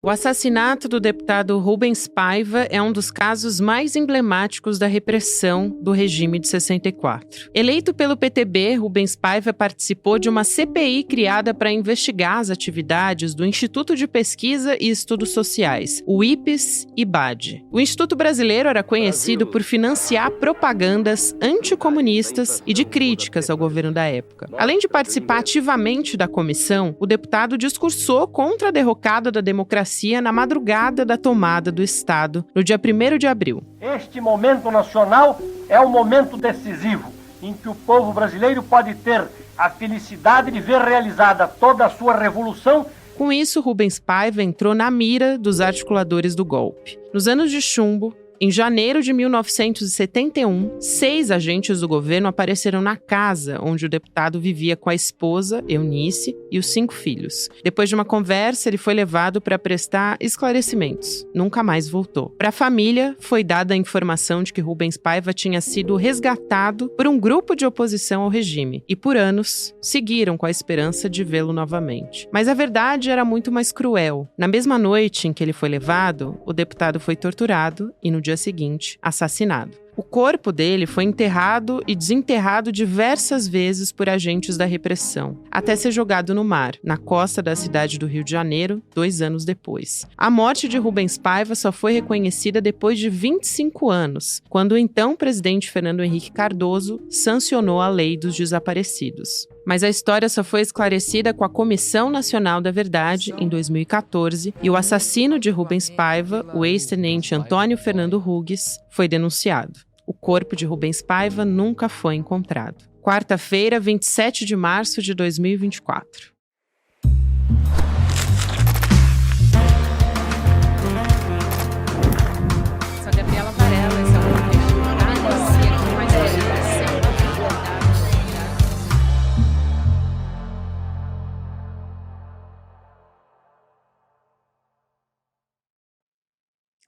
O assassinato do deputado Rubens Paiva é um dos casos mais emblemáticos da repressão do regime de 64. Eleito pelo PTB, Rubens Paiva participou de uma CPI criada para investigar as atividades do Instituto de Pesquisa e Estudos Sociais, o IPES-IBAD. O Instituto Brasileiro era conhecido por financiar propagandas anticomunistas e de críticas ao governo da época. Além de participar ativamente da comissão, o deputado discursou contra a derrocada da democracia na madrugada da tomada do Estado, no dia 1º de abril. Este momento nacional é um momento decisivo, em que o povo brasileiro pode ter a felicidade de ver realizada toda a sua revolução. Com isso, Rubens Paiva entrou na mira dos articuladores do golpe. Nos anos de chumbo, em janeiro de 1971, 6 agentes do governo apareceram na casa onde o deputado vivia com a esposa, Eunice, e os 5 filhos. Depois de uma conversa, ele foi levado para prestar esclarecimentos. Nunca mais voltou. Para a família, foi dada a informação de que Rubens Paiva tinha sido resgatado por um grupo de oposição ao regime e, por anos, seguiram com a esperança de vê-lo novamente. Mas a verdade era muito mais cruel. Na mesma noite em que ele foi levado, o deputado foi torturado e, no dia seguinte, assassinado. O corpo dele foi enterrado e desenterrado diversas vezes por agentes da repressão, até ser jogado no mar, na costa da cidade do Rio de Janeiro, 2 anos depois. A morte de Rubens Paiva só foi reconhecida depois de 25 anos, quando o então presidente Fernando Henrique Cardoso sancionou a Lei dos Desaparecidos. Mas a história só foi esclarecida com a Comissão Nacional da Verdade, em 2014, e o assassino de Rubens Paiva, o ex-tenente Antônio Fernando Ruges, foi denunciado. O corpo de Rubens Paiva nunca foi encontrado. Quarta-feira, 27 de março de 2024. Sou a Gabriela Varela, esse é o podcast Detalhes, e aqui mais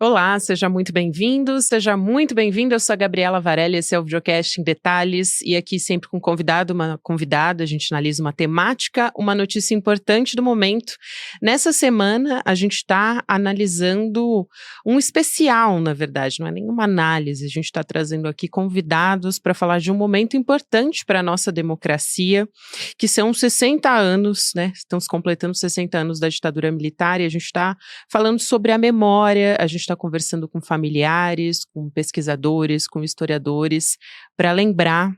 Olá, seja muito bem-vindo, seja muito bem-vindo. Eu sou a Gabriela Varela, esse é o videocast em Detalhes, e aqui sempre com um convidado, uma convidada, a gente analisa uma temática, uma notícia importante do momento. Nessa semana, a gente está analisando um especial, na verdade, não é nenhuma análise, a gente está trazendo aqui convidados para falar de um momento importante para a nossa democracia, que são 60 anos, né? Estamos completando 60 anos da ditadura militar, e a gente está falando sobre a memória, a gente está conversando com familiares, com pesquisadores, com historiadores, para lembrar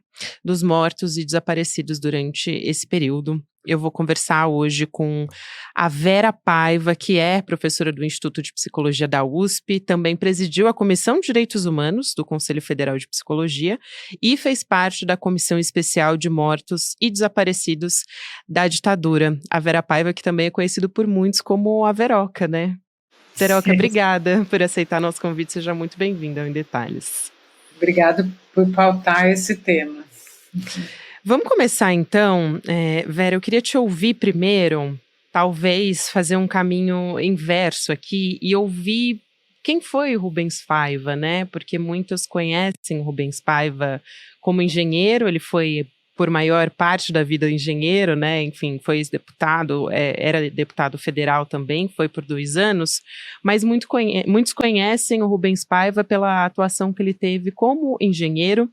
dos mortos e desaparecidos durante esse período. Eu vou conversar hoje com a Vera Paiva, que é professora do Instituto de Psicologia da USP, também presidiu a Comissão de Direitos Humanos do Conselho Federal de Psicologia e fez parte da Comissão Especial de Mortos e Desaparecidos da ditadura. A Vera Paiva, que também é conhecido por muitos como a Veroca, né? Veroca, obrigada por aceitar nosso convite, seja muito bem-vinda ao Em Detalhes. Obrigada por pautar esse tema. Vamos começar então, Vera, eu queria te ouvir primeiro, talvez fazer um caminho inverso aqui e ouvir quem foi o Rubens Paiva, né? Porque muitos conhecem o Rubens Paiva como engenheiro, ele foi por maior parte da vida engenheiro, né, enfim, foi ex-deputado, era deputado federal também, foi por 2 anos, mas muitos conhecem o Rubens Paiva pela atuação que ele teve como engenheiro.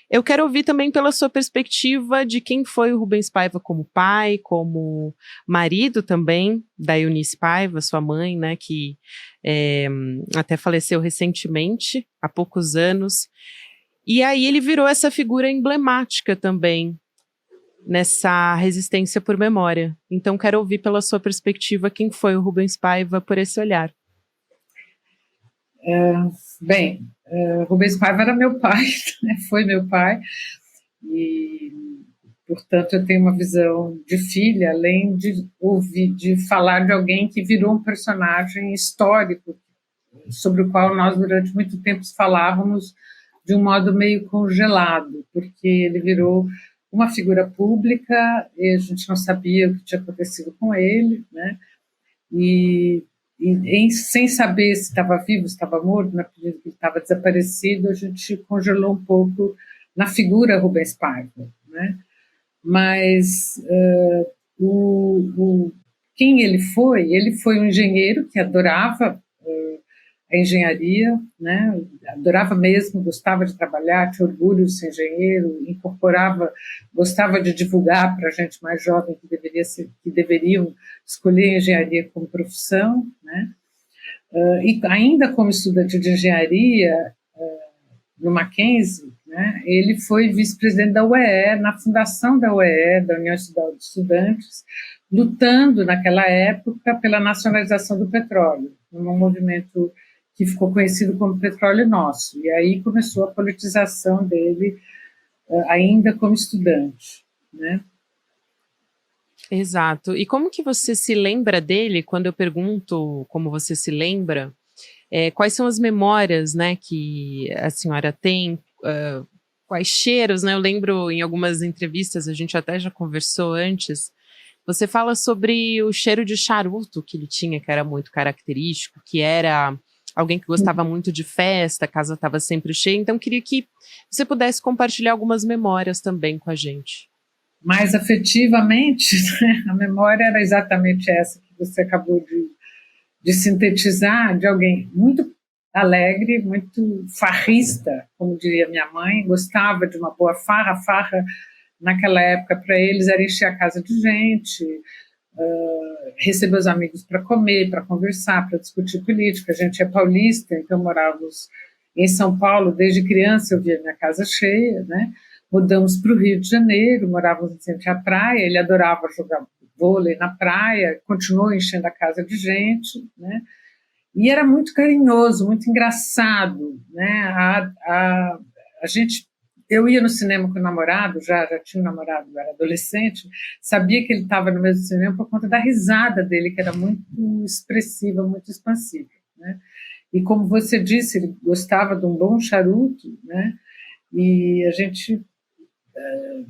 Eu quero ouvir também pela sua perspectiva de quem foi o Rubens Paiva como pai, como marido também da Eunice Paiva, sua mãe, né, que até faleceu recentemente, há poucos anos. E aí ele virou essa figura emblemática também nessa resistência por memória. Então quero ouvir pela sua perspectiva quem foi o Rubens Paiva por esse olhar. Rubens Paiva era meu pai, né? Foi meu pai, e portanto eu tenho uma visão de filha, além de falar de alguém que virou um personagem histórico, sobre o qual nós durante muito tempo falávamos de um modo meio congelado, porque ele virou uma figura pública e a gente não sabia o que tinha acontecido com ele, né? Sem saber se estava vivo, se estava morto, na medida que ele estava desaparecido, a gente congelou um pouco na figura Rubens Paiva, né? Mas quem ele foi? Ele foi um engenheiro que adorava a engenharia, né? Adorava mesmo, gostava de trabalhar, tinha orgulho de ser engenheiro, gostava de divulgar para a gente mais jovem que deveriam escolher a engenharia como profissão, né? E ainda como estudante de engenharia no Mackenzie, né? Ele foi vice-presidente da UEE, na fundação da UEE, da União Estadual de Estudantes, lutando naquela época pela nacionalização do petróleo, num movimento que ficou conhecido como Petróleo Nosso. E aí começou a politização dele, ainda como estudante, né? Exato. E como que você se lembra dele? Quando eu pergunto como você se lembra, quais são as memórias, né, que a senhora tem? Quais cheiros, né? Eu lembro em algumas entrevistas, a gente até já conversou antes, você fala sobre o cheiro de charuto que ele tinha, que era muito característico, que era alguém que gostava muito de festa, a casa estava sempre cheia, então queria que você pudesse compartilhar algumas memórias também com a gente. Mais afetivamente, né? A memória era exatamente essa que você acabou de sintetizar, de alguém muito alegre, muito farrista, como diria minha mãe, gostava de uma boa farra. Farra, naquela época, para eles, era encher a casa de gente, receber os amigos para comer, para conversar, para discutir política. A gente é paulista, então morávamos em São Paulo, desde criança eu via minha casa cheia, né? Mudamos para o Rio de Janeiro, morávamos em frente à praia, ele adorava jogar vôlei na praia, continuou enchendo a casa de gente, né? E era muito carinhoso, muito engraçado, né? A gente, eu ia no cinema com o namorado, já tinha um namorado, era adolescente, sabia que ele estava no mesmo cinema por conta da risada dele, que era muito expressiva, muito expansiva, né? E como você disse, ele gostava de um bom charuto, né? E a gente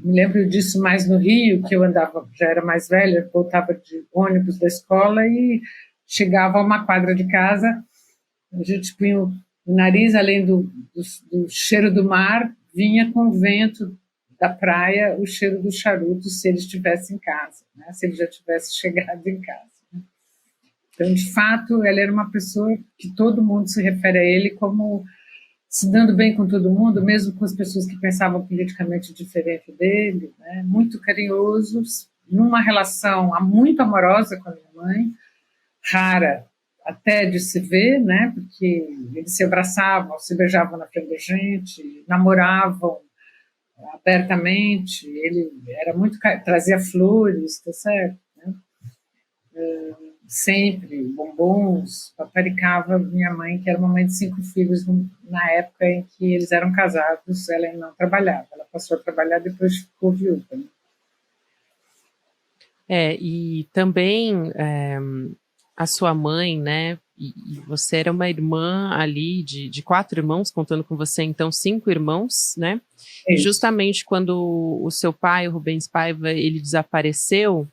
me lembro disso mais no Rio, que eu andava, já era mais velha, voltava de ônibus da escola e chegava a uma quadra de casa, a gente punha o nariz, além do cheiro do mar, vinha com o vento da praia o cheiro do charuto, se ele estivesse em casa, né? Se ele já tivesse chegado em casa. Né? Então, de fato, ela era uma pessoa que todo mundo se refere a ele como se dando bem com todo mundo, mesmo com as pessoas que pensavam politicamente diferente dele, né? Muito carinhoso, numa relação muito amorosa com a minha mãe, rara até de se ver, né? Porque eles se abraçavam, se beijavam na frente da gente, namoravam abertamente, ele era muito, trazia flores, tá certo? Né? Sempre, bombons, paparicava minha mãe, que era uma mãe de 5 filhos, na época em que eles eram casados, ela ainda não trabalhava, ela passou a trabalhar depois ficou viúva. Né? E também a sua mãe, né, e você era uma irmã ali de 4 irmãos, contando com você, então 5 irmãos, né? E justamente quando o seu pai, o Rubens Paiva, ele desapareceu,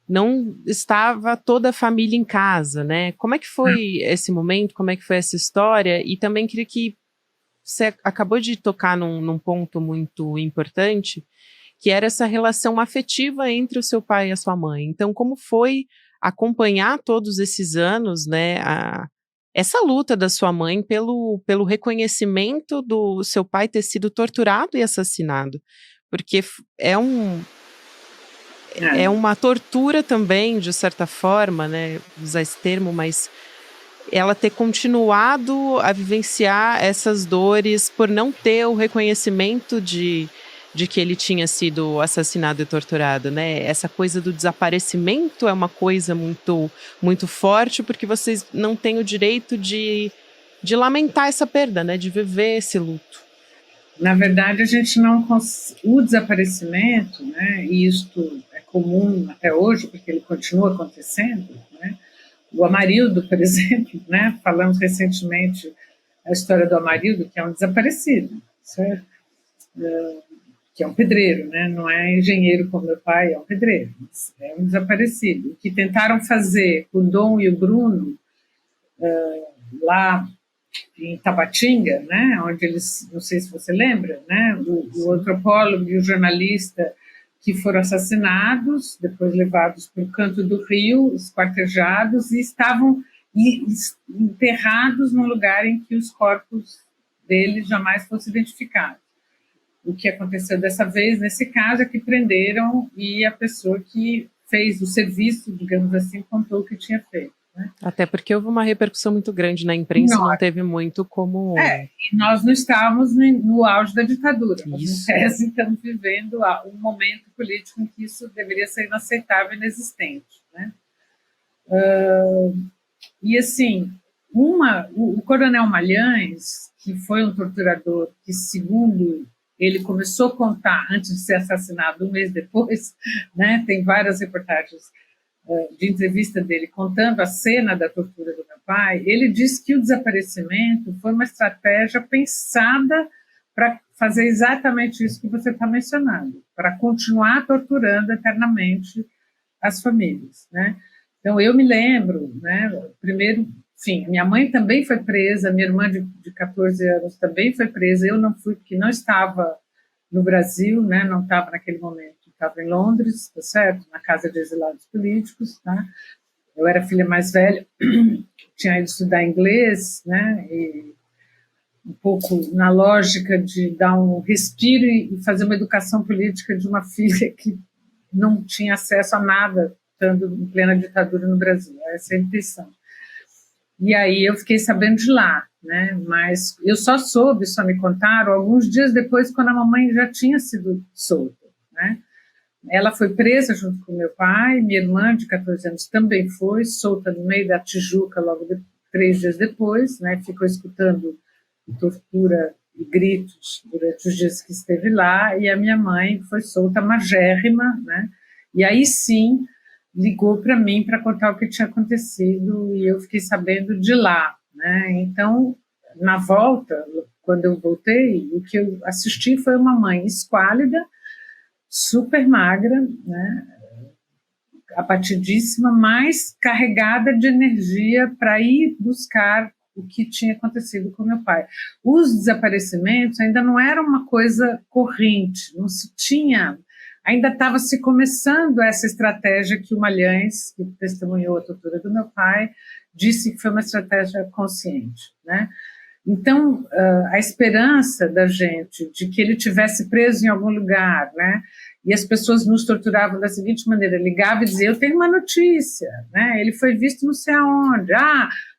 não estava toda a família em casa, né? Como é que foi esse momento? Como é que foi essa história? E também queria que você acabou de tocar num ponto muito importante, que era essa relação afetiva entre o seu pai e a sua mãe. Então, como foi acompanhar todos esses anos, né, essa luta da sua mãe pelo reconhecimento do seu pai ter sido torturado e assassinado? Porque é uma tortura também, de certa forma, né, usar esse termo, mas ela ter continuado a vivenciar essas dores por não ter o reconhecimento de que ele tinha sido assassinado e torturado, né? Essa coisa do desaparecimento é uma coisa muito, muito forte, porque vocês não têm o direito de lamentar essa perda, né? De viver esse luto. Na verdade, a gente não o desaparecimento, né? E isto é comum até hoje, porque ele continua acontecendo, né? O Amarildo, por exemplo, né? Falamos recentemente a história do Amarildo, que é um desaparecido, certo? Que é um pedreiro, né? Não é engenheiro como meu pai, é um pedreiro, é um desaparecido. O que tentaram fazer com o Dom e o Bruno lá em Tabatinga, né? Onde eles, não sei se você lembra, né? O antropólogo e o jornalista que foram assassinados, depois levados para o canto do rio, esquartejados, e estavam enterrados num lugar em que os corpos deles jamais fossem identificados. O que aconteceu dessa vez, nesse caso, é que prenderam e a pessoa que fez o serviço, digamos assim, contou o que tinha feito. Né? Até porque houve uma repercussão muito grande na imprensa, não teve muito como... E nós não estávamos no auge da ditadura. Nós, em tese, estamos vivendo um momento político em que isso deveria ser inaceitável e inexistente. Né? E, assim, o Coronel Malhães, que foi um torturador que, segundo ele começou a contar antes de ser assassinado, um mês depois, né, tem várias reportagens de entrevista dele contando a cena da tortura do meu pai, ele disse que o desaparecimento foi uma estratégia pensada para fazer exatamente isso que você está mencionando, para continuar torturando eternamente as famílias. Né? Então, eu me lembro, né, primeiro, enfim, minha mãe também foi presa, minha irmã de 14 anos também foi presa, eu não fui porque não estava no Brasil, né, não estava naquele momento, estava em Londres, tá certo? Na casa de exilados políticos, tá? Eu era a filha mais velha, tinha ido estudar inglês, né, e um pouco na lógica de dar um respiro e fazer uma educação política de uma filha que não tinha acesso a nada, estando em plena ditadura no Brasil, essa é a intenção. E aí eu fiquei sabendo de lá, né? Mas eu só me contaram alguns dias depois, quando a mamãe já tinha sido solta, né? Ela foi presa junto com meu pai, minha irmã de 14 anos também foi, solta no meio da Tijuca logo 3 dias depois, né? Ficou escutando tortura e gritos durante os dias que esteve lá, e a minha mãe foi solta magérrima, né? E aí sim ligou para mim para contar o que tinha acontecido e eu fiquei sabendo de lá, né? Então, na volta, quando eu voltei, o que eu assisti foi uma mãe esquálida, super magra, né? Abatidíssima, mas carregada de energia para ir buscar o que tinha acontecido com meu pai. Os desaparecimentos ainda não eram uma coisa corrente, não se tinha... Ainda estava se começando essa estratégia que o Malhães, que testemunhou a tortura do meu pai, disse que foi uma estratégia consciente, né? Então, a esperança da gente de que ele tivesse preso em algum lugar, né? E as pessoas nos torturavam da seguinte maneira, ligava e dizia, eu tenho uma notícia, né? Ele foi visto não sei aonde,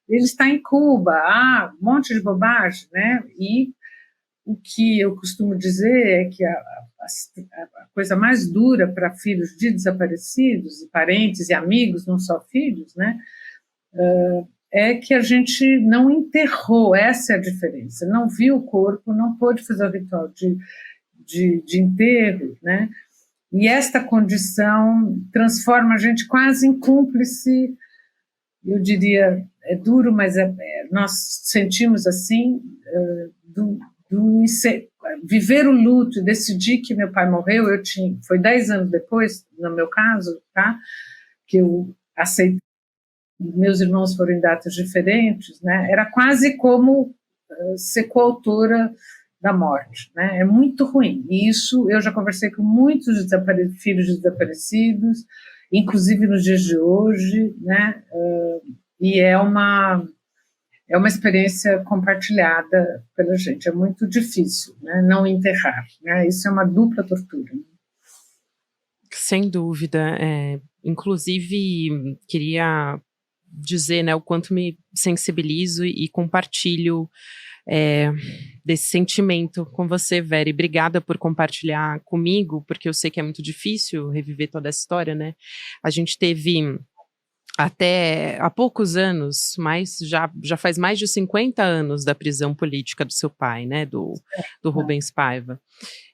ele está em Cuba, um monte de bobagem, né? E o que eu costumo dizer é que a coisa mais dura para filhos de desaparecidos, e parentes e amigos, não só filhos, né, é que a gente não enterrou, essa é a diferença, não viu o corpo, não pôde fazer o ritual de enterro, né, e esta condição transforma a gente quase em cúmplice, eu diria, é duro, mas nós sentimos assim, viver o luto e decidir que meu pai morreu, foi 10 anos depois, no meu caso, tá, que eu aceitei, meus irmãos foram em datas diferentes, né, era quase como ser coautora da morte, né, é muito ruim, e isso eu já conversei com muitos filhos de desaparecidos, inclusive nos dias de hoje, né, e é uma experiência compartilhada pela gente, é muito difícil, né, não enterrar, né, isso é uma dupla tortura. Sem dúvida, inclusive queria dizer, né, o quanto me sensibilizo e compartilho desse sentimento com você, Vera, e obrigada por compartilhar comigo, porque eu sei que é muito difícil reviver toda essa história, né, a gente teve... Até há poucos anos, mas já faz mais de 50 anos da prisão política do seu pai, né, do Rubens Paiva.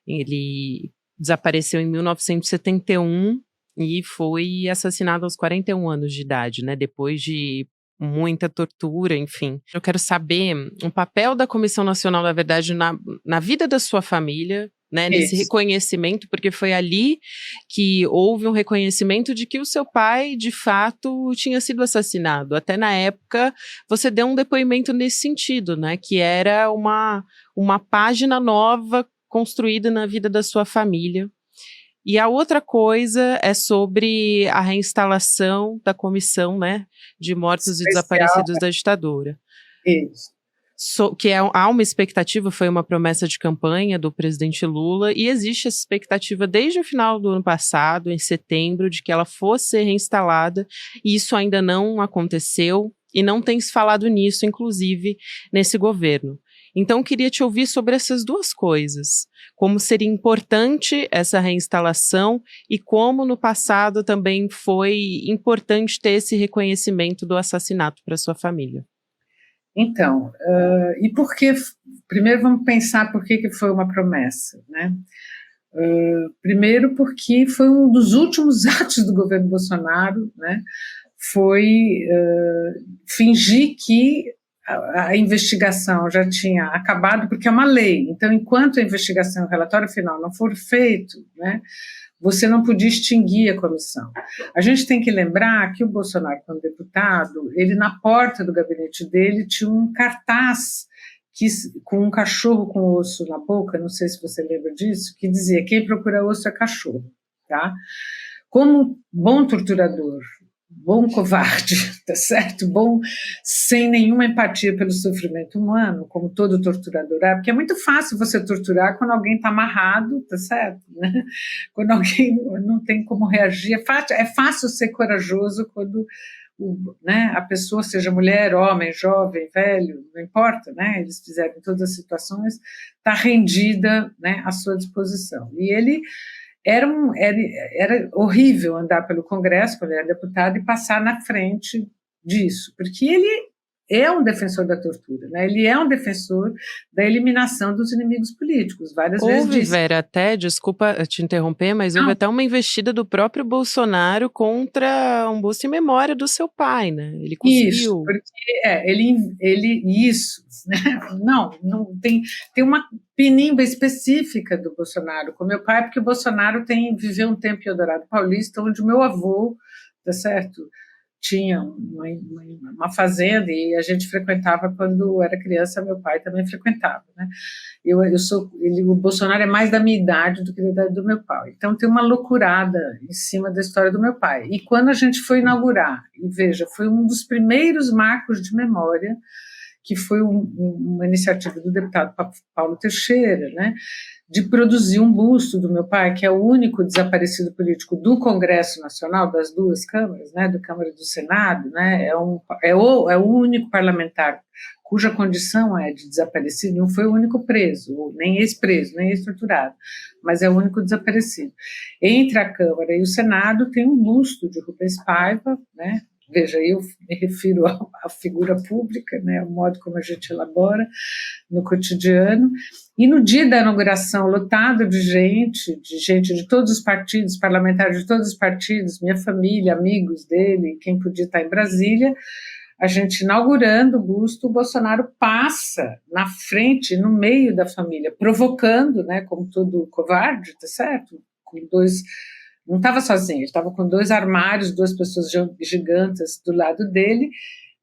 Ele desapareceu em 1971 e foi assassinado aos 41 anos de idade, né, depois de muita tortura, enfim. Eu quero saber o papel da Comissão Nacional da Verdade na vida da sua família, né, nesse reconhecimento, porque foi ali que houve um reconhecimento de que o seu pai, de fato, tinha sido assassinado. Até na época, você deu um depoimento nesse sentido, né, que era uma página nova construída na vida da sua família. E a outra coisa é sobre a reinstalação da comissão, né, de mortos e desaparecidos da ditadura. Isso. Há uma expectativa, foi uma promessa de campanha do presidente Lula, e existe essa expectativa desde o final do ano passado, em setembro, de que ela fosse reinstalada, e isso ainda não aconteceu, e não tem se falado nisso, inclusive, nesse governo. Então, queria te ouvir sobre essas duas coisas, como seria importante essa reinstalação e como no passado também foi importante ter esse reconhecimento do assassinato para sua família. Então, e por que? Primeiro vamos pensar por que foi uma promessa, né? Primeiro porque foi um dos últimos atos do governo Bolsonaro, né? Foi fingir que a investigação já tinha acabado, porque é uma lei. Então, enquanto a investigação, o relatório final não for feito, né, você não podia extinguir a comissão. A gente tem que lembrar que o Bolsonaro, como deputado, ele na porta do gabinete dele tinha um cartaz com um cachorro com osso na boca, não sei se você lembra disso, que dizia: quem procura osso é cachorro, tá? Como bom torturador, bom covarde, tá certo? Bom, sem nenhuma empatia pelo sofrimento humano, como todo torturador é, porque é muito fácil você torturar quando alguém está amarrado, tá certo? Né? Quando alguém não tem como reagir, é fácil ser corajoso quando né, a pessoa, seja mulher, homem, jovem, velho, não importa, né? Eles fizeram em todas as situações, está rendida, né, à sua disposição. E ele era horrível andar pelo Congresso, quando ele era deputado, e passar na frente disso, porque ele é um defensor da tortura, né? Ele é um defensor da eliminação dos inimigos políticos, várias vezes disse. Vera, até, desculpa te interromper, mas houve até uma investida do próprio Bolsonaro contra um busto em memória do seu pai, né? Ele cuspiu. Isso, porque isso, né? Não tem uma pinimba específica do Bolsonaro com meu pai, porque o Bolsonaro viveu um tempo em Eldorado Paulista, onde o meu avô, tá certo, tinha uma fazenda e a gente frequentava quando era criança, meu pai também frequentava, né? O Bolsonaro é mais da minha idade do que da idade do meu pai, então tem uma loucurada em cima da história do meu pai. E quando a gente foi inaugurar, e veja, foi um dos primeiros marcos de memória, que foi uma iniciativa do deputado Paulo Teixeira, né, de produzir um busto do meu pai, que é o único desaparecido político do Congresso Nacional, das duas câmaras, né, da Câmara e do Senado, né, é o único parlamentar cuja condição é de desaparecido, não foi o único preso, nem ex-preso, nem ex-torturado, mas é o único desaparecido. Entre a Câmara e o Senado tem um busto de Rubens Paiva, né. Veja, eu me refiro à figura pública, né, ao modo como a gente elabora no cotidiano, e no dia da inauguração, lotado de gente de todos os partidos, parlamentares de todos os partidos, minha família, amigos dele, quem podia estar em Brasília, a gente inaugurando o busto, o Bolsonaro passa na frente, no meio da família, provocando, né, como todo covarde, tá certo? Não estava sozinho, ele estava com 2 armários, 2 pessoas gigantes do lado dele,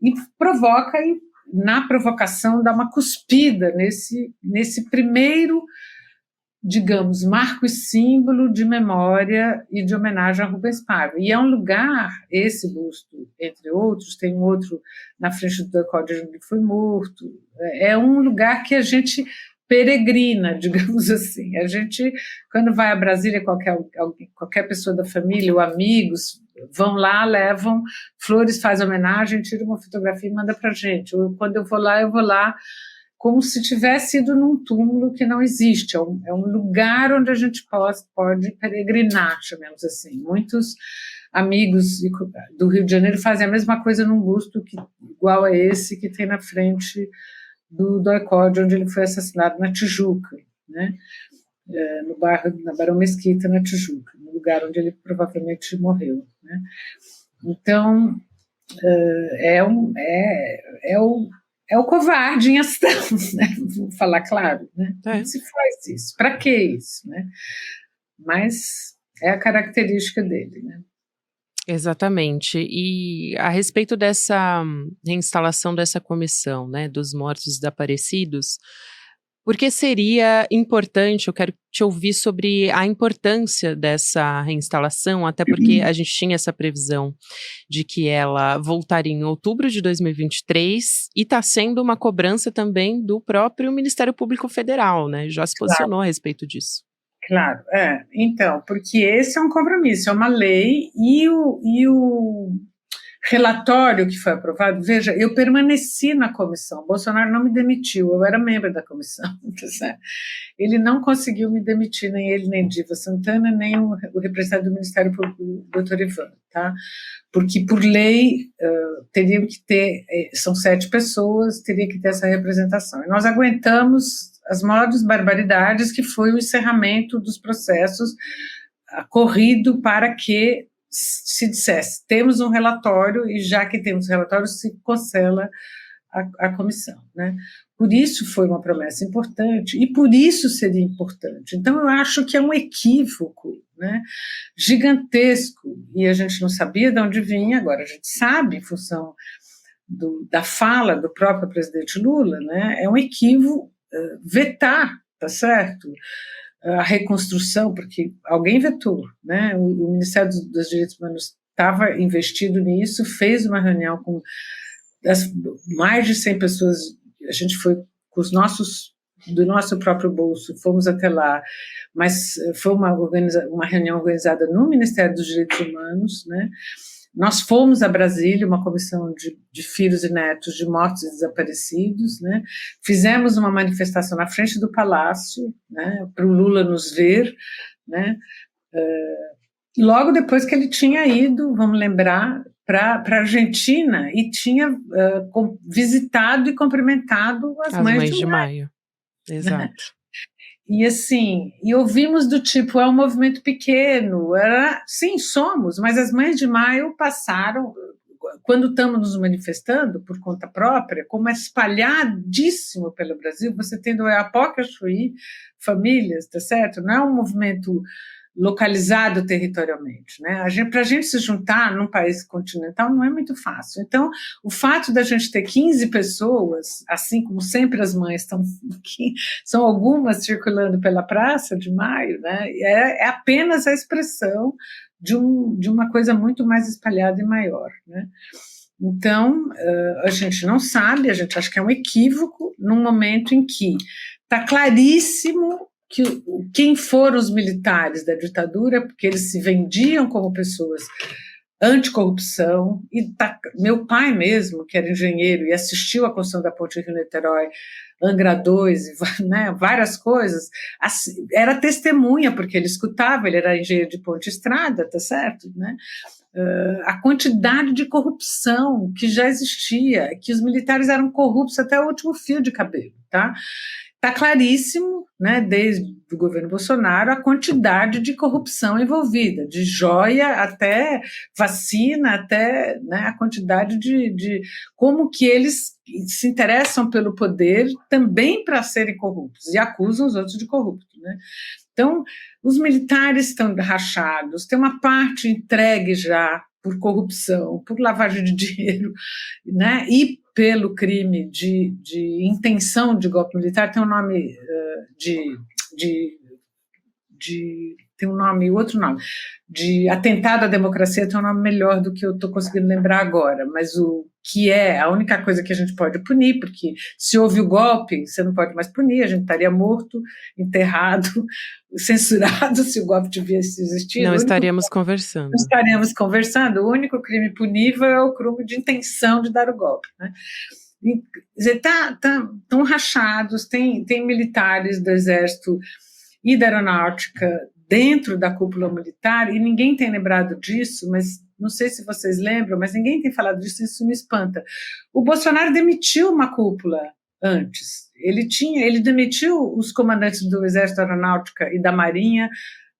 e provoca, e na provocação dá uma cuspida nesse primeiro, digamos, marco e símbolo de memória e de homenagem a Rubens Paiva. E é um lugar, esse busto, entre outros, tem um outro na frente do código onde ele foi morto, é um lugar que a gente peregrina, digamos assim. A gente, quando vai a Brasília, qualquer pessoa da família ou amigos vão lá, levam flores, faz homenagem, tira uma fotografia e manda para a gente. Quando eu vou lá como se tivesse ido num túmulo que não existe. É um lugar onde a gente pode peregrinar, chamemos assim. Muitos amigos do Rio de Janeiro fazem a mesma coisa num busto igual a esse que tem na frente do DOI-CODE, onde ele foi assassinado na Tijuca, né? No bairro, na Barão Mesquita, na Tijuca, no lugar onde ele provavelmente morreu, né? Então, é o covarde em ação, né? Vou falar claro, né? Não se faz isso, para que isso, né? Mas é a característica dele, né? Exatamente. E a respeito dessa reinstalação dessa comissão, né, dos mortos desaparecidos, Porque seria importante, eu quero te ouvir sobre a importância dessa reinstalação, até porque a gente tinha essa previsão de que ela voltaria em outubro de 2023 e está sendo uma cobrança também do próprio Ministério Público Federal, né? Já se posicionou a respeito disso. Claro, então, porque esse é um compromisso, é uma lei, e o relatório que foi aprovado, veja, eu permaneci na comissão, Bolsonaro não me demitiu, eu era membro da comissão, tá certo? Ele não conseguiu me demitir, nem ele, nem Diva Santana, nem o representante do Ministério Público, o doutor Ivan, tá? Porque por lei teriam que ter, são 7 pessoas, teria que ter essa representação, e nós aguentamos as maiores barbaridades, que foi o encerramento dos processos corrido para que se dissesse, temos um relatório, e já que temos relatório, se cancela a comissão, né? Por isso foi uma promessa importante, e por isso seria importante. Então, eu acho que é um equívoco, né, gigantesco, e a gente não sabia de onde vinha, agora a gente sabe, em função da fala do próprio presidente Lula, né, é um equívoco vetar, tá certo? A reconstrução, porque alguém vetou, né? O Ministério dos Direitos Humanos estava investido nisso, fez uma reunião com mais de 100 pessoas, a gente foi com os do nosso próprio bolso, fomos até lá, mas foi uma reunião organizada no Ministério dos Direitos Humanos, né? Nós fomos a Brasília, uma comissão de filhos e netos de mortos e desaparecidos, né? Fizemos uma manifestação na frente do Palácio, né, para o Lula nos ver, né? Logo depois que ele tinha ido, vamos lembrar, para a Argentina, e tinha visitado e cumprimentado as mães de maio. Exato. E assim, e ouvimos do tipo, é um movimento pequeno, sim, somos, mas as mães de maio passaram, quando estamos nos manifestando por conta própria, como é espalhadíssimo pelo Brasil, você tem do Oiapoque a Chuí, famílias, tá certo? Não é um movimento localizado territorialmente, né? Para a gente se juntar num país continental não é muito fácil. Então, o fato da gente ter 15 pessoas, assim como sempre as mães estão, são algumas circulando pela Praça de Maio, né? É apenas a expressão de uma coisa muito mais espalhada e maior, né? Então, a gente não sabe, a gente acha que é um equívoco num momento em que está claríssimo que quem foram os militares da ditadura, porque eles se vendiam como pessoas anticorrupção, e meu pai mesmo, que era engenheiro e assistiu à construção da ponte Rio-Niterói, Angra 2, né, várias coisas, era testemunha, porque ele escutava, ele era engenheiro de ponte e estrada, tá certo, né? A quantidade de corrupção que já existia, que os militares eram corruptos até o último fio de cabelo, tá? Está claríssimo, né, desde o governo Bolsonaro, a quantidade de corrupção envolvida, de joia até vacina, até, né, a quantidade de como que eles se interessam pelo poder também para serem corruptos e acusam os outros de corruptos, né? Então, os militares estão rachados, tem uma parte entregue já por corrupção, por lavagem de dinheiro, né, e pelo crime de intenção de golpe militar, tem um nome tem um nome, outro nome, de atentado à democracia, tem um nome melhor do que eu estou conseguindo lembrar agora, mas o que é a única coisa que a gente pode punir, porque se houve o golpe, você não pode mais punir, a gente estaria morto, enterrado, censurado se o golpe tivesse existido. Não estaríamos conversando. Não estaríamos conversando, o único crime punível é o crime de intenção de dar o golpe, né? Estão rachados, tem militares do Exército e da Aeronáutica dentro da cúpula militar, e ninguém tem lembrado disso, mas não sei se vocês lembram, mas ninguém tem falado disso, isso me espanta. O Bolsonaro demitiu uma cúpula antes, ele demitiu os comandantes do Exército, da Aeronáutica e da Marinha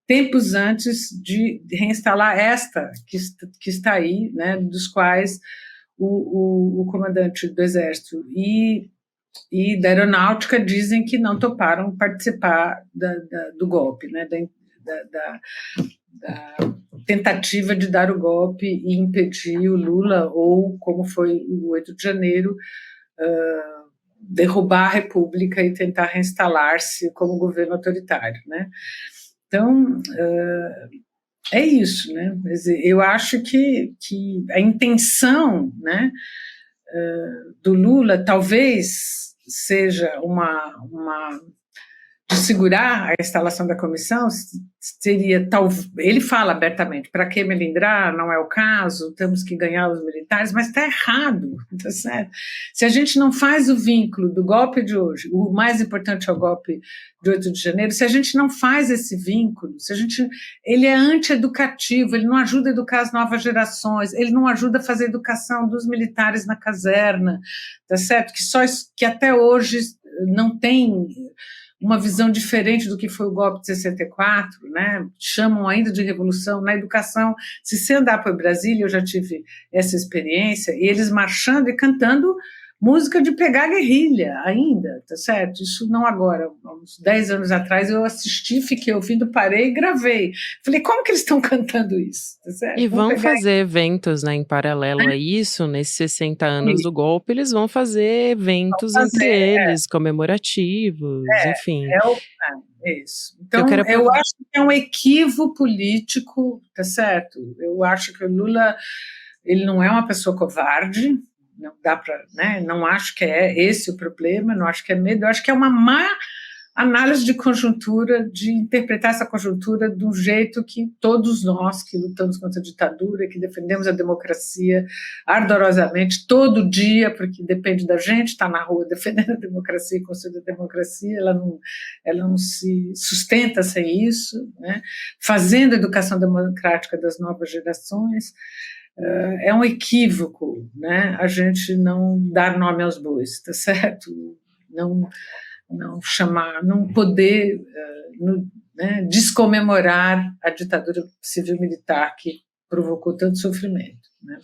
tempos antes de reinstalar esta que está aí, né, dos quais o comandante do Exército e da Aeronáutica dizem que não toparam participar do golpe, né, da tentativa de dar o golpe e impedir o Lula, ou como foi o 8 de janeiro, derrubar a República e tentar reinstalar-se como governo autoritário, né? Então, é isso, né? Eu acho que a intenção, né, do Lula talvez seja de segurar a instalação da comissão, seria ele fala abertamente, para que melindrar, não é o caso, temos que ganhar os militares, mas está errado, tá certo? Se a gente não faz o vínculo do golpe de hoje, o mais importante é o golpe de 8 de janeiro, se a gente não faz esse vínculo, ele é antieducativo, ele não ajuda a educar as novas gerações, ele não ajuda a fazer a educação dos militares na caserna, tá certo? Que até hoje não tem uma visão diferente do que foi o golpe de 64, né? Chamam ainda de revolução na educação. Se você andar por Brasília, eu já tive essa experiência, e eles marchando e cantando música de pegar guerrilha ainda, tá certo? Isso não agora, uns 10 anos atrás eu assisti, fiquei ouvindo, parei e gravei. Falei, como que eles estão cantando isso? Tá certo? E vão fazer eventos, né, em paralelo a isso, nesses 60 anos do golpe, eles vão fazer eventos entre eles, comemorativos, enfim. Isso. Então, eu acho que é um equívoco político, tá certo? Eu acho que o Lula, ele não é uma pessoa covarde, não dá para, né? Não acho que é esse o problema, não acho que é medo, eu acho que é uma má análise de conjuntura, de interpretar essa conjuntura de um jeito que todos nós que lutamos contra a ditadura, que defendemos a democracia ardorosamente, todo dia, porque depende da gente estar na rua defendendo a democracia e construindo a democracia, ela não se sustenta sem isso, né? Fazendo a educação democrática das novas gerações. É um equívoco, né? A gente não dar nome aos bois, tá certo? Não chamar, não poder né, descomemorar a ditadura civil-militar que provocou tanto sofrimento, né?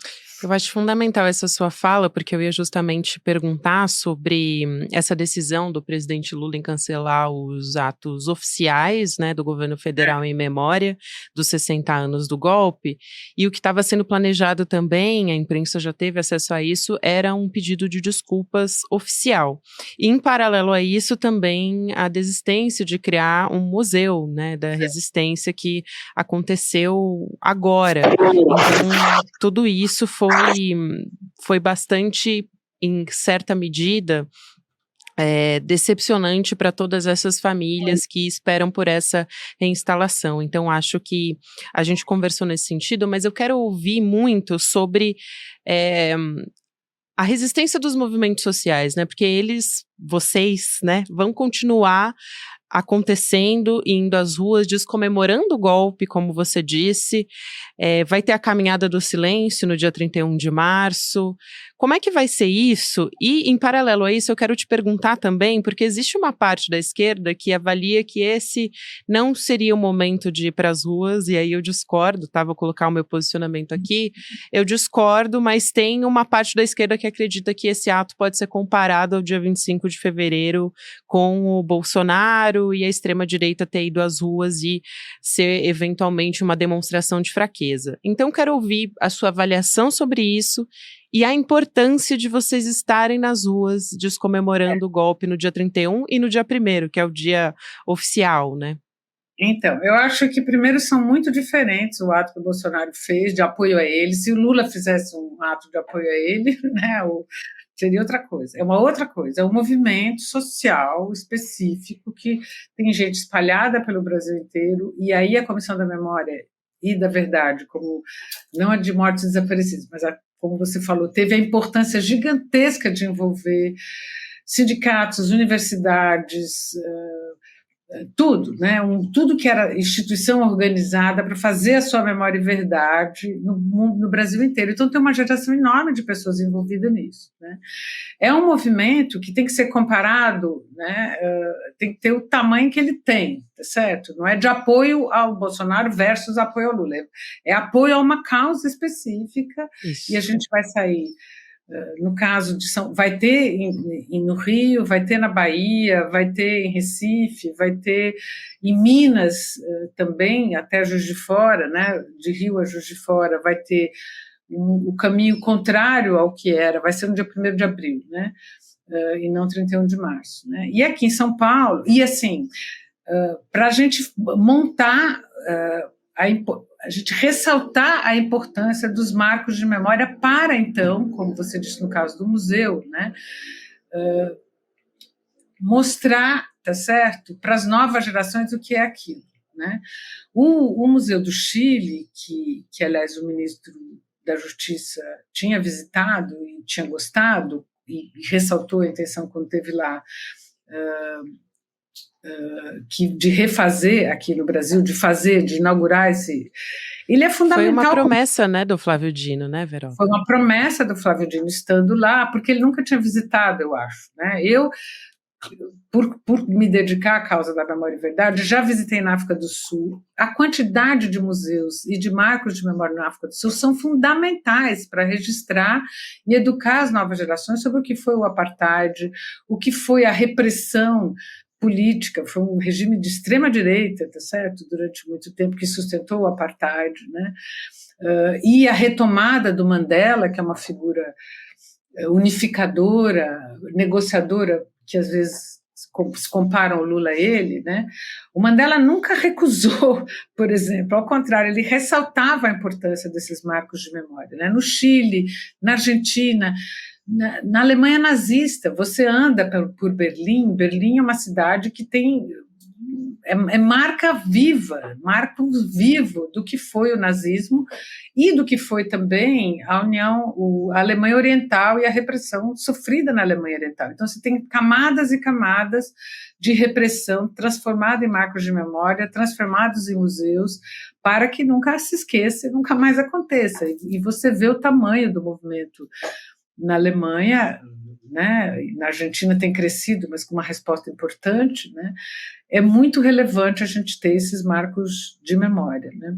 Eu acho fundamental essa sua fala, porque eu ia justamente perguntar sobre essa decisão do presidente Lula em cancelar os atos oficiais, né, do governo federal em memória dos 60 anos do golpe, e o que estava sendo planejado também, a imprensa já teve acesso a isso, era um pedido de desculpas oficial. E em paralelo a isso também a desistência de criar um museu, né, da resistência que aconteceu agora. Então, tudo isso foi bastante, em certa medida, decepcionante para todas essas famílias que esperam por essa reinstalação. Então, acho que a gente conversou nesse sentido, mas eu quero ouvir muito sobre a resistência dos movimentos sociais, né? Porque vocês, né, vão continuar acontecendo, indo às ruas, descomemorando o golpe, como você disse. Vai ter a Caminhada do Silêncio no dia 31 de março. Como é que vai ser isso? E, em paralelo a isso, eu quero te perguntar também, porque existe uma parte da esquerda que avalia que esse não seria o momento de ir para as ruas, e aí eu discordo, tá? Vou colocar o meu posicionamento aqui. Eu discordo, mas tem uma parte da esquerda que acredita que esse ato pode ser comparado ao dia 25 de fevereiro com o Bolsonaro e a extrema-direita ter ido às ruas e ser, eventualmente, uma demonstração de fraqueza. Então, quero ouvir a sua avaliação sobre isso e a importância de vocês estarem nas ruas descomemorando o golpe no dia 31 e no dia 1º, que é o dia oficial, né? Então, eu acho que, primeiro, são muito diferentes o ato que o Bolsonaro fez de apoio a ele. Se o Lula fizesse um ato de apoio a ele, né, seria outra coisa. É uma outra coisa, é um movimento social específico que tem gente espalhada pelo Brasil inteiro, e aí a Comissão da Memória e da Verdade, como não a de mortes desaparecidas, mas como você falou, teve a importância gigantesca de envolver sindicatos, universidades, tudo, né? Tudo que era instituição organizada para fazer a sua memória e verdade no Brasil inteiro. Então tem uma geração enorme de pessoas envolvidas nisso, né? É um movimento que tem que ser comparado, né? Tem que ter o tamanho que ele tem, tá certo? Não é de apoio ao Bolsonaro versus apoio ao Lula, é apoio a uma causa específica. Isso. E a gente vai sair. No caso de vai ter no Rio, vai ter na Bahia, vai ter em Recife, vai ter em Minas também, até Juiz de Fora, né? De Rio a Juiz de Fora, vai ter o caminho contrário ao que era, vai ser no dia 1º de abril, né? e não 31 de março. Né? E aqui em São Paulo, e assim, para a gente montar, a gente ressaltar a importância dos marcos de memória para, então, como você disse no caso do museu, né? Mostrar, tá certo, para as novas gerações o que é aquilo. Né? O Museu do Chile, que aliás o ministro da Justiça tinha visitado e tinha gostado, e ressaltou a intenção quando esteve lá, de refazer aqui no Brasil, de inaugurar esse... Ele é fundamental. Foi uma promessa, né, do Flávio Dino, né, Veró? Foi uma promessa do Flávio Dino estando lá, porque ele nunca tinha visitado, eu acho. Né? Eu, por me dedicar à causa da memória e verdade, já visitei na África do Sul. A quantidade de museus e de marcos de memória na África do Sul são fundamentais para registrar e educar as novas gerações sobre o que foi o apartheid, o que foi a repressão política, foi um regime de extrema-direita, tá certo? Durante muito tempo, que sustentou o apartheid, né? E a retomada do Mandela, que é uma figura unificadora, negociadora, que às vezes se comparam o Lula a ele, né? O Mandela nunca recusou, por exemplo, ao contrário, ele ressaltava a importância desses marcos de memória, né? No Chile, na Argentina, na Alemanha nazista, você anda por Berlim. Berlim é uma cidade que tem marca viva, marco vivo do que foi o nazismo e do que foi também a a Alemanha Oriental e a repressão sofrida na Alemanha Oriental. Então você tem camadas e camadas de repressão transformada em marcos de memória, transformados em museus, para que nunca se esqueça e nunca mais aconteça. E você vê o tamanho do movimento na Alemanha, né? Na Argentina tem crescido, mas com uma resposta importante, né? É muito relevante a gente ter esses marcos de memória, né?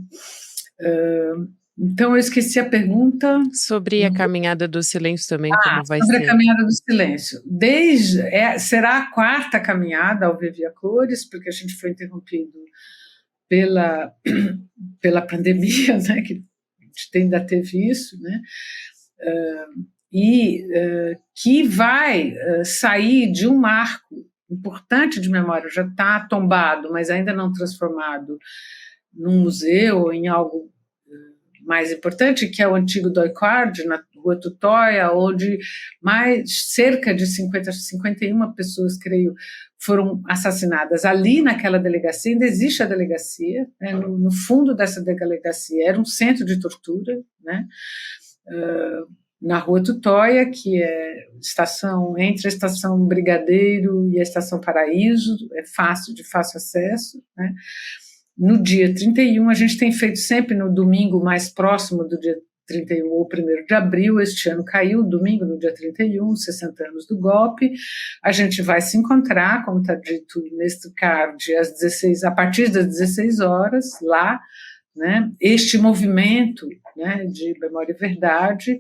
Então, eu esqueci a pergunta. Sobre a caminhada do silêncio também, como vai sobre ser? A caminhada do silêncio. Será a quarta caminhada ao Viver a Cores, porque a gente foi interrompido pela pandemia, né? Que a gente ainda teve isso, né? Que vai sair de um marco importante de memória, já está tombado, mas ainda não transformado num museu ou em algo mais importante, que é o antigo Doicard, na Rua Tutóia, onde cerca de 51 pessoas, creio, foram assassinadas. Ali, naquela delegacia, ainda existe a delegacia, né? No fundo dessa delegacia era um centro de tortura, né? Na Rua Tutóia, que é entre a Estação Brigadeiro e a Estação Paraíso, é de fácil acesso, né? No dia 31, a gente tem feito sempre no domingo mais próximo do dia 31 ou 1º de abril, este ano caiu o domingo, no dia 31, 60 anos do golpe. A gente vai se encontrar, como está dito neste card, a partir das 16 horas, lá, né? Este movimento, né, de memória e verdade,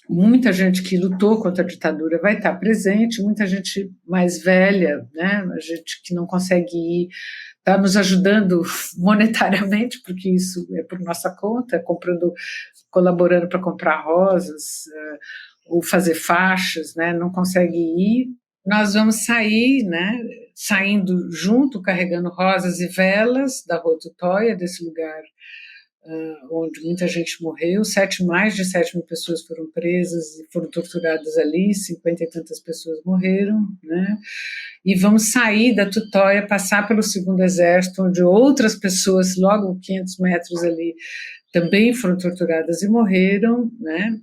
muita gente que lutou contra a ditadura vai estar presente, muita gente mais velha, né, a gente que não consegue ir, está nos ajudando monetariamente, porque isso é por nossa conta, colaborando para comprar rosas, ou fazer faixas, né, não consegue ir. Nós vamos sair, né, saindo junto, carregando rosas e velas da Rua Tutóia, desse lugar onde muita gente morreu, mais de 7 mil pessoas foram presas e foram torturadas ali, 50 e tantas pessoas morreram, né? E vamos sair da Tutóia, passar pelo 2º Exército, onde outras pessoas, logo 500 metros ali, também foram torturadas e morreram, né?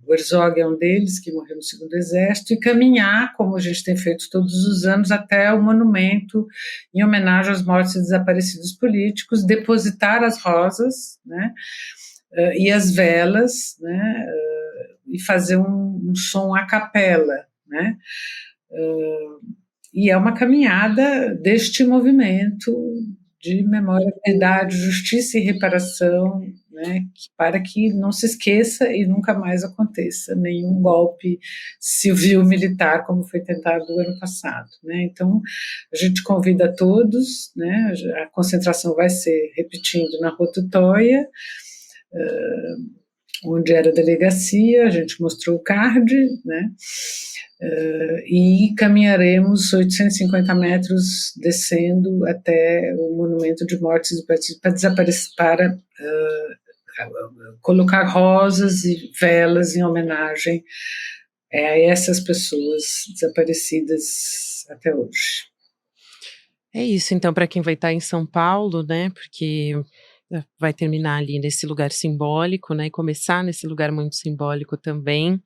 O Herzog é um deles, que morreu no 2º Exército, e caminhar, como a gente tem feito todos os anos, até o monumento em homenagem aos mortos e desaparecidos políticos, depositar as rosas, né? E as velas, né? E fazer um som a capela, né? E é uma caminhada deste movimento de memória, verdade, justiça e reparação, né, para que não se esqueça e nunca mais aconteça nenhum golpe civil-militar como foi tentado no ano passado, né? Então, a gente convida a todos, né, a concentração vai ser, repetindo, na Rua Tutóia, onde era a delegacia, a gente mostrou o card, né? E caminharemos 850 metros descendo até o Monumento de Mortes do Partido para colocar rosas e velas em homenagem a essas pessoas desaparecidas até hoje. É isso, então, para quem vai estar em São Paulo, né, porque vai terminar ali nesse lugar simbólico, né, e começar nesse lugar muito simbólico também.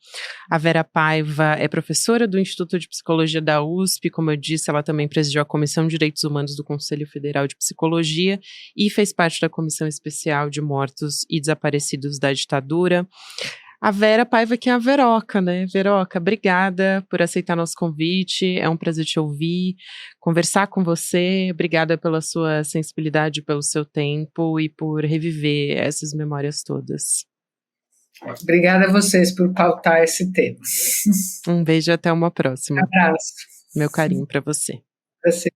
A Vera Paiva é professora do Instituto de Psicologia da USP, como eu disse, ela também presidiu a Comissão de Direitos Humanos do Conselho Federal de Psicologia e fez parte da Comissão Especial de Mortos e Desaparecidos da Ditadura. A Vera Paiva, que é a Veroca, né? Veroca, obrigada por aceitar nosso convite, é um prazer te ouvir, conversar com você, obrigada pela sua sensibilidade, pelo seu tempo e por reviver essas memórias todas. Obrigada a vocês por pautar esse tema. Um beijo e até uma próxima. Um abraço. Meu carinho para você. Você.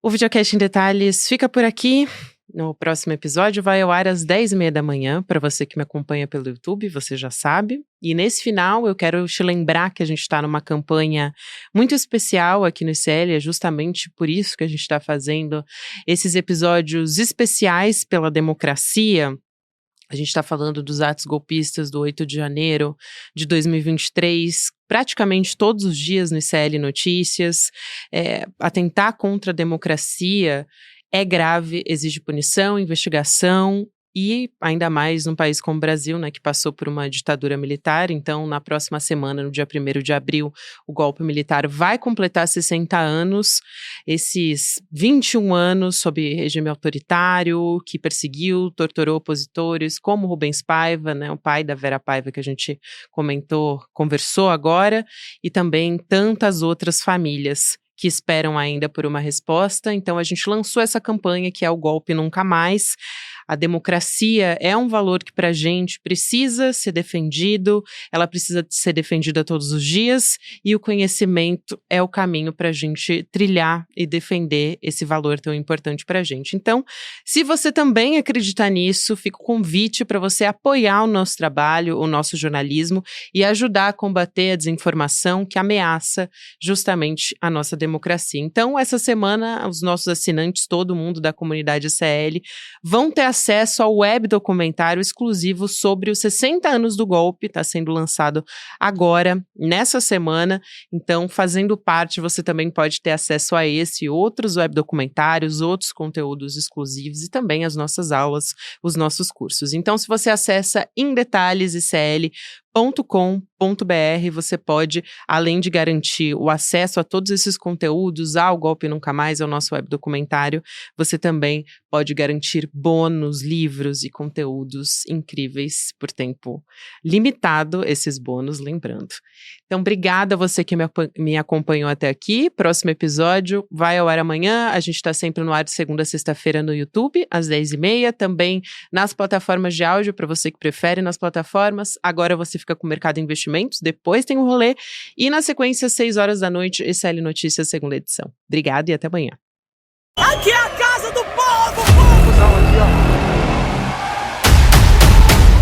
O Videocast em Detalhes fica por aqui. No próximo episódio vai ao ar às 10h30 da manhã, para você que me acompanha pelo YouTube, você já sabe. E nesse final eu quero te lembrar que a gente está numa campanha muito especial aqui no ICL, é justamente por isso que a gente está fazendo esses episódios especiais pela democracia. A gente está falando dos atos golpistas do 8 de janeiro de 2023, praticamente todos os dias no ICL Notícias. Atentar contra a democracia é grave, exige punição, investigação e ainda mais num país como o Brasil, né, que passou por uma ditadura militar. Então, na próxima semana, no dia 1º de abril, o golpe militar vai completar 60 anos, esses 21 anos sob regime autoritário, que perseguiu, torturou opositores, como Rubens Paiva, né, o pai da Vera Paiva que a gente conversou agora, e também tantas outras famílias que esperam ainda por uma resposta. Então a gente lançou essa campanha que é o Golpe Nunca Mais. A democracia é um valor que pra gente precisa ser defendido, ela precisa ser defendida todos os dias e o conhecimento é o caminho pra gente trilhar e defender esse valor tão importante pra gente. Então, se você também acredita nisso, fica o convite para você apoiar o nosso trabalho, o nosso jornalismo e ajudar a combater a desinformação que ameaça justamente a nossa democracia. Então, essa semana, os nossos assinantes, todo mundo da comunidade ICL, vão ter acesso ao web documentário exclusivo sobre os 60 anos do golpe, está sendo lançado agora, nessa semana. Então, fazendo parte, você também pode ter acesso a esse e outros web documentários, outros conteúdos exclusivos e também as nossas aulas, os nossos cursos. Então, se você acessa indetalhesicl.com.br, você pode, além de garantir o acesso a todos esses conteúdos, ao Golpe Nunca Mais, ao nosso web documentário, você também pode garantir bônus, livros e conteúdos incríveis por tempo limitado, esses bônus, lembrando. Então, obrigada a você que me acompanhou até aqui. Próximo episódio vai ao ar amanhã. A gente está sempre no ar de segunda a sexta-feira no YouTube, às 10h30, também nas plataformas de áudio, para você que prefere nas plataformas. Agora você fica com o Mercado Investimentos, depois tem o rolê, e na sequência, 6h da noite, ICL Notícias, segunda edição. Obrigada e até amanhã. Aqui é a casa do povo!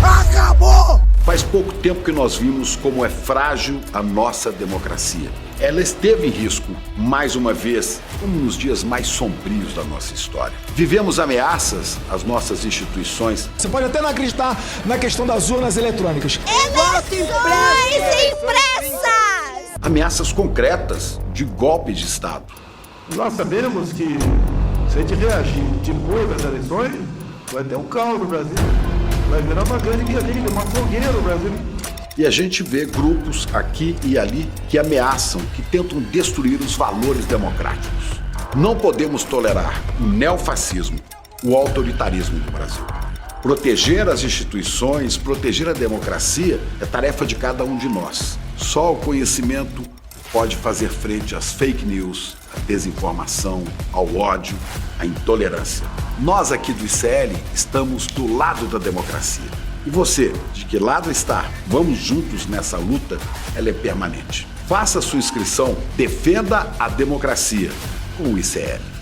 Acabou! Faz pouco tempo que nós vimos como é frágil a nossa democracia. Ela esteve em risco, mais uma vez, como nos dias mais sombrios da nossa história. Vivemos ameaças às nossas instituições. Você pode até não acreditar na questão das urnas eletrônicas. Eleições impressas! Ameaças concretas de golpe de Estado. Nós sabemos que, se a gente reagir depois das eleições, vai ter um caos no Brasil. Vai virar uma grande guerrilha, uma fogueira no Brasil. E a gente vê grupos aqui e ali que ameaçam, que tentam destruir os valores democráticos. Não podemos tolerar o neofascismo, o autoritarismo do Brasil. Proteger as instituições, proteger a democracia é tarefa de cada um de nós. Só o conhecimento pode fazer frente às fake news, à desinformação, ao ódio, à intolerância. Nós aqui do ICL estamos do lado da democracia. E você, de que lado está? Vamos juntos nessa luta, ela é permanente. Faça sua inscrição, defenda a democracia com o ICL.